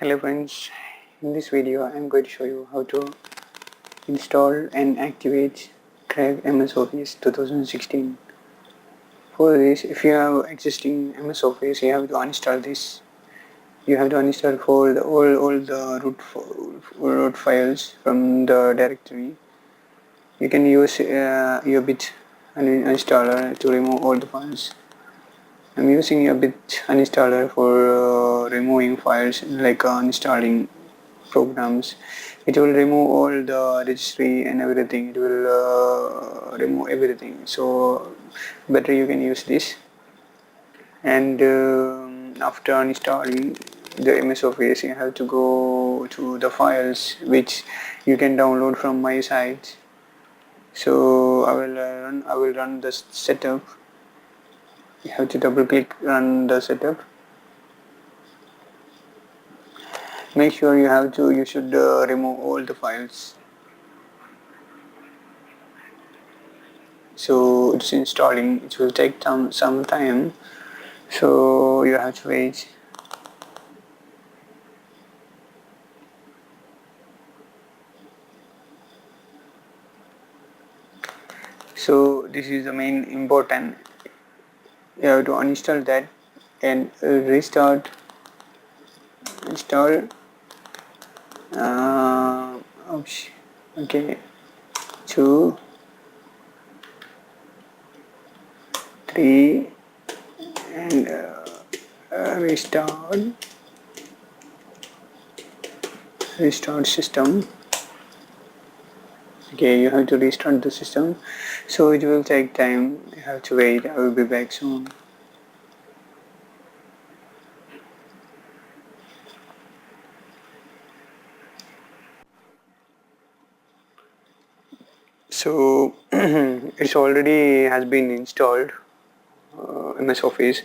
Hello friends, in this video I am going to show you how to install and activate Crack MS Office 2016. For this, if you have existing MS Office, you have to uninstall this. You have to uninstall for all the root files from the directory. You can use your bit uninstaller to remove all the files. I'm using a bit uninstaller for removing files like uninstalling programs. It will remove all the registry and everything. It will remove everything, so better you can use this. And after installing the MS Office, you have to go to the files which you can download from my site. So I will run the setup. You have to double click run the setup. Make sure you should remove all the files. So it's installing. It will take some time, so you have to wait. So this is the main important. You have to uninstall that and restart. Install. Oops. Okay. 2, 3, and restart. Restart system. Okay, you have to restart the system, so it will take time. You have to wait. I will be back soon. So it's already has been installed, MS Office.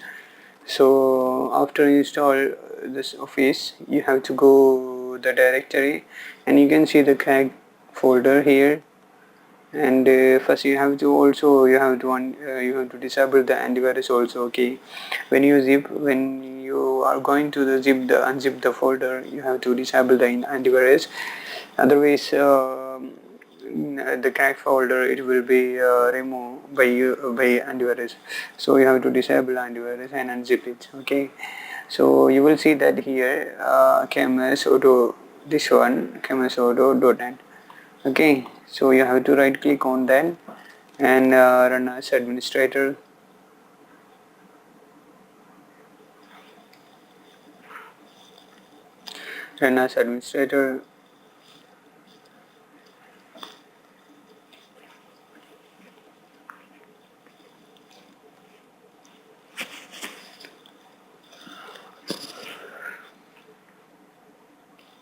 So after install this Office, you have to go the directory, and you can see the crack folder here. And first you have to disable the antivirus also. Okay, when you are going to the unzip the folder, you have to disable the antivirus. Otherwise the crack folder, it will be removed by antivirus. So you have to disable antivirus and unzip it. Okay, so you will see that here KMS auto, this one KMS auto.net. Okay, so you have to right click on that and run as administrator. Run as administrator.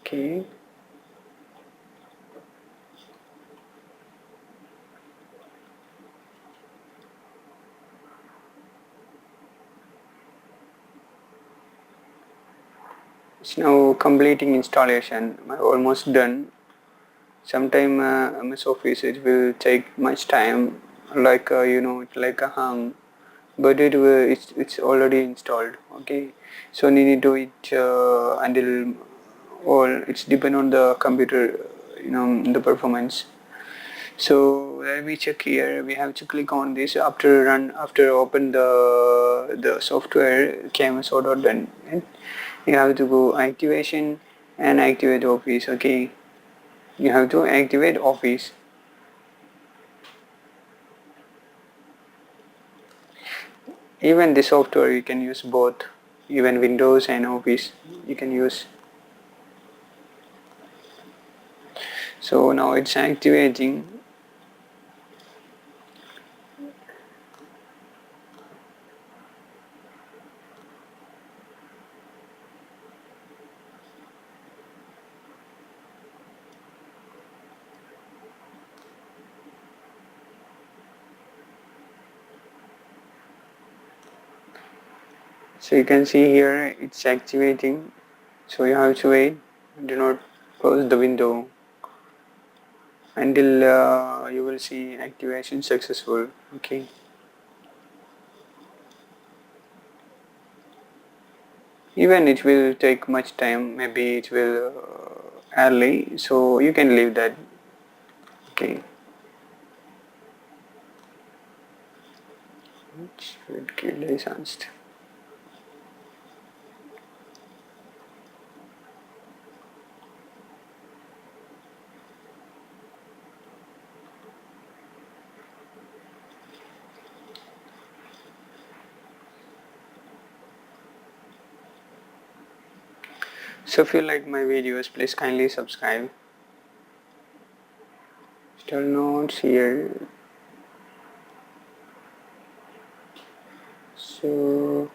Okay, it's now completing installation. Almost done. Sometime MS Office, it will take much time, like it's like a hum, but it's already installed. Okay, so you need to wait until all. It's depend on the computer, the performance. So let me check here. We have to click on this after open the software KMS order. Then you have to go activation and activate Office. Okay, you have to activate Office. Even the software you can use both, even Windows and Office you can use. So now it's activating. So you can see here it's activating. So you have to wait. Do not close the window until you will see activation successful. Okay, Even it will take much time, maybe it will early, so you can leave that. Okay, which will kill licensed. So if you like my videos, please kindly subscribe. Still notes here. So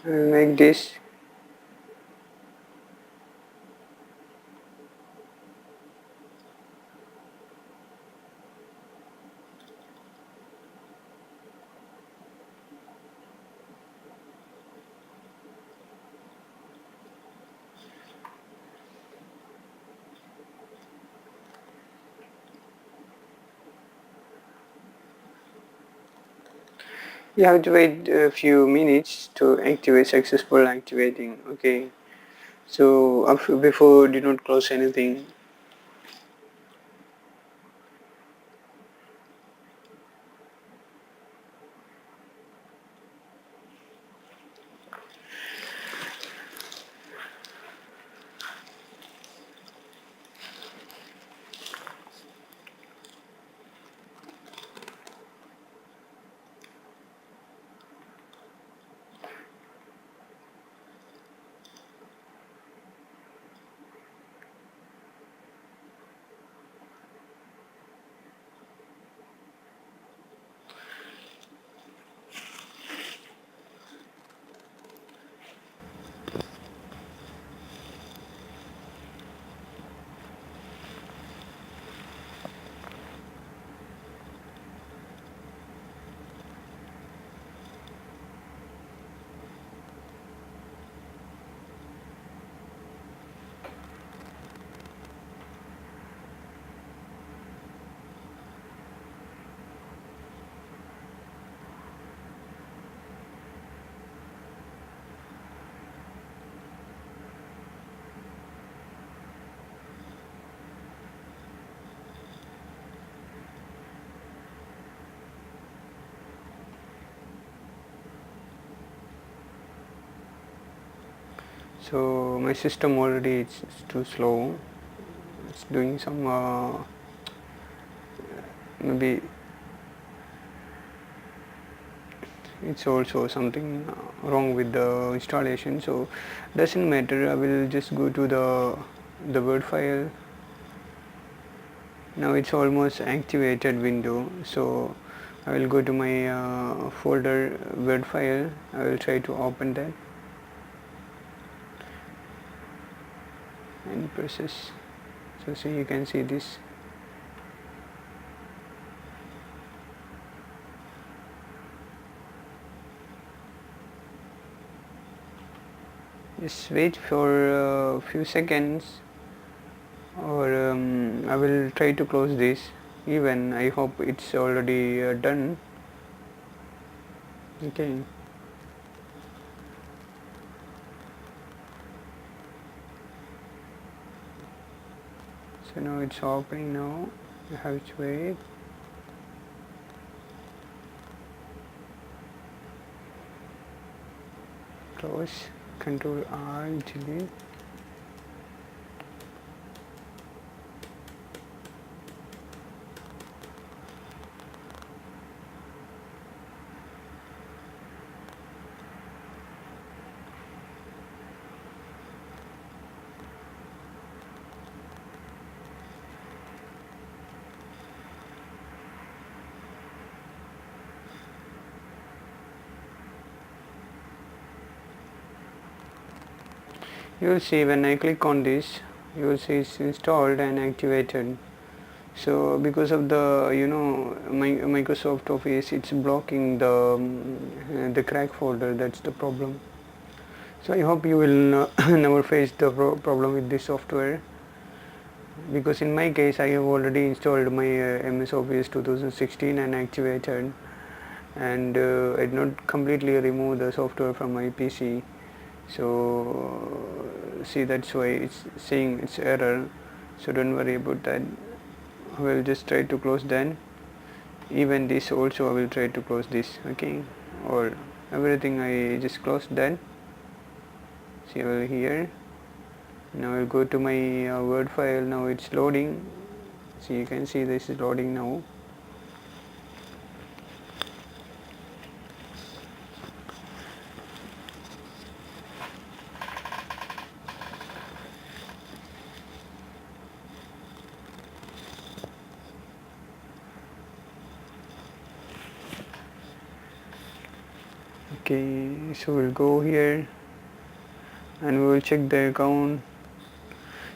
I'll make this. You have to wait a few minutes to activate successful activating. Okay, so before do not close anything. So my system already it's too slow. It's doing some maybe it's also something wrong with the installation. So doesn't matter. I will just go to the Word file. Now it's almost activated window. So I will go to my folder Word file. I will try to open that and process. So see, you can see this. Just wait for a few seconds, or I will try to close this. Even I hope it's already done. Okay. So now it's opening now. I have to wait. Close. Control R, delete. You will see when I click on this, you will see it's installed and activated. So because of the Microsoft Office, it's blocking the crack folder. That's the problem. So I hope you will never face the problem with this software, because in my case I have already installed my MS Office 2016 and activated. and I did not completely remove the software from my PC. So see, that's why it's saying it's error, so don't worry about that. I will just try to close that. Even this also I will try to close this. Okay, or everything I just closed that. See over here. Now I'll go to my Word file. Now it's loading. So you can see this is loading now. Okay, so we'll go here and we will check the account.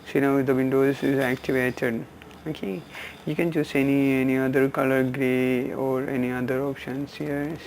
See, now the Windows is activated. Okay, you can choose any other color, gray or any other options here.